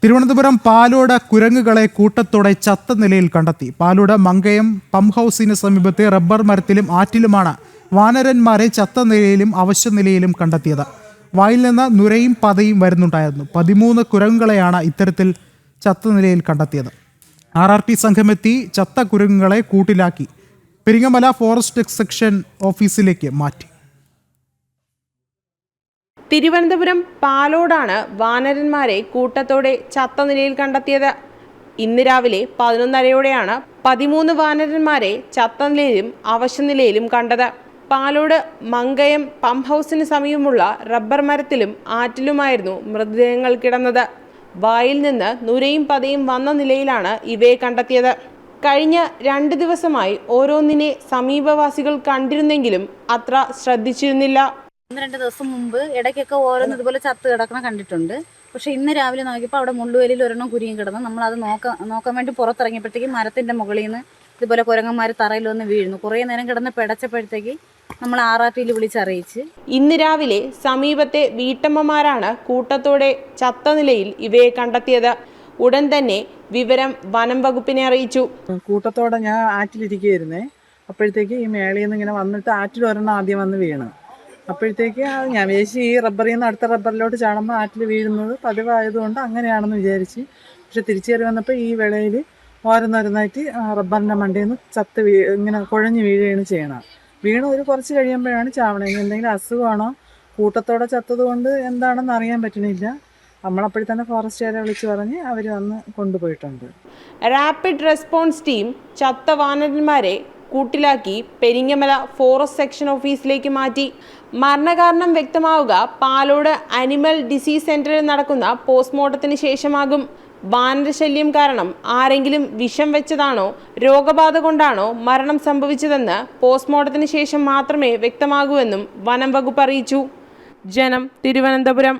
തിരുവനന്തപുരം പാലോട് കുരങ്ങുകളെ കൂട്ടത്തോടെ ചത്ത നിലയിൽ കണ്ടെത്തി. പാലോട് മങ്കയം പമ്പ് ഹൗസിന് സമീപത്തെ റബ്ബർ മരത്തിലും ആറ്റിലുമാണ് വാനരന്മാരെ ചത്ത നിലയിലും അവശ്യ നിലയിലും കണ്ടെത്തിയത്. വായിൽ നിന്ന് നുരയും പതയും വരുന്നുണ്ടായിരുന്നു. 13 കുരങ്ങുകളെയാണ് ഇത്തരത്തിൽ ചത്ത നിലയിൽ കണ്ടെത്തിയത്. RRT സംഘമെത്തി ചത്ത കുരങ്ങുകളെ കൂട്ടിലാക്കി പെരിങ്ങമല ഫോറസ്റ്റ് സെക്ഷൻ ഓഫീസിലേക്ക് മാറ്റി. തിരുവനന്തപുരം പാലോടാണ് വാനരന്മാരെ കൂട്ടത്തോടെ ചത്ത നിലയിൽ കണ്ടെത്തിയത്. ഇന്ന് രാവിലെ 11:30യോടെയാണ് 13 വാനരന്മാരെ ചത്ത നിലയിലും അവശനിലയിലും കണ്ടത്. പാലോട് മങ്കയം പമ്പ് ഹൗസിന് സമീപമുള്ള റബ്ബർ മരത്തിലും ആറ്റിലുമായിരുന്നു മൃതദേഹങ്ങൾ കിടന്നത്. വായിൽ നിന്ന് നുരയും പതയും വന്ന നിലയിലാണ് ഇവയെ കണ്ടെത്തിയത്. കഴിഞ്ഞ 2 ദിവസമായി ഓരോന്നിനെ സമീപവാസികൾ കണ്ടിരുന്നെങ്കിലും അത്ര ശ്രദ്ധിച്ചിരുന്നില്ല. 1-2 ദിവസം മുമ്പ് ഇടയ്ക്കൊക്കെ ഓരോന്ന് ഇതുപോലെ ചത്ത് കിടക്കണം കണ്ടിട്ടുണ്ട്. പക്ഷെ ഇന്ന് രാവിലെ നോക്കിയപ്പോൾ അവിടെ മുള്ളുവേലിയിൽ ഒരെണ്ണം കുരുങ്ങി കിടന്നു. നമ്മളത് നോക്കാൻ വേണ്ടി പുറത്തിറങ്ങിയപ്പോഴത്തേക്ക് മരത്തിൻ്റെ മുകളിൽ നിന്ന് ഇതുപോലെ കുരങ്ങന്മാർ തറയിൽ വന്ന് വീഴുന്നു. കുറേ നേരം കിടന്ന് പിടച്ചപ്പോഴത്തേക്ക് നമ്മൾ RRTയിൽ വിളിച്ചറിയിച്ച്. ഇന്ന് രാവിലെ സമീപത്തെ വീട്ടമ്മമാരാണ് കൂട്ടത്തോടെ ചത്ത നിലയിൽ ഇവയെ കണ്ടെത്തിയത്. ഉടൻ തന്നെ വിവരം വനം വകുപ്പിനെ അറിയിച്ചു. കൂട്ടത്തോടെ ഞാൻ ആറ്റിലിരിക്കുകയായിരുന്നേ. അപ്പോഴത്തേക്ക് ഈ മേളയിൽ നിന്ന് ഇങ്ങനെ വന്നിട്ട് ആറ്റിൽ ഒരെണ്ണം ആദ്യം വന്ന് വീണ്. അപ്പോഴത്തേക്ക് ഞാൻ വിചാരിച്ച് ഈ റബ്ബറിൽ നിന്ന് അടുത്ത റബ്ബറിലോട്ട് ചാടുമ്പോൾ ആറ്റിൽ വീഴുന്നത് പതിവായതുകൊണ്ട് അങ്ങനെയാണെന്ന് വിചാരിച്ച്. പക്ഷെ തിരിച്ചു കയറി വന്നപ്പോൾ ഈ വേളയിൽ ഓരോന്നോരോന്നായിട്ട് റബ്ബറിൻ്റെ മണ്ടയിൽ നിന്ന് ഇങ്ങനെ കുഴഞ്ഞ് വീഴുകയാണ് ചെയ്യണം. വീണ് കുറച്ച് കഴിയുമ്പോഴാണ് ചാവണത്. എന്തെങ്കിലും അസുഖമാണോ കൂട്ടത്തോടെ ചത്തത് കൊണ്ട് എന്താണെന്ന് അറിയാൻ പറ്റണില്ല. നമ്മളപ്പോഴത്തന്നെ ഫോറസ്റ്റുകാരെ വിളിച്ച് പറഞ്ഞ് അവർ വന്ന് കൊണ്ടുപോയിട്ടുണ്ട്. റാപ്പിഡ് റെസ്പോൺസ് ടീം ചത്ത വാനരന്മാരെ കൂട്ടിലാക്കി പെരിങ്ങമല ഫോറസ്റ്റ് സെക്ഷൻ ഓഫീസിലേക്ക് മാറ്റി. മരണകാരണം വ്യക്തമാവുക പാലോട് അനിമൽ ഡിസീസ് സെന്ററിൽ നടക്കുന്ന പോസ്റ്റ്മോർട്ടത്തിന് ശേഷമാകും. വാനരശല്യം കാരണം ആരെങ്കിലും വിഷം വെച്ചതാണോ രോഗബാധ കൊണ്ടാണോ മരണം സംഭവിച്ചതെന്ന് പോസ്റ്റ്മോർട്ടത്തിന് ശേഷം മാത്രമേ വ്യക്തമാകൂ എന്നും വനം വകുപ്പ് അറിയിച്ചു. ജനം, തിരുവനന്തപുരം.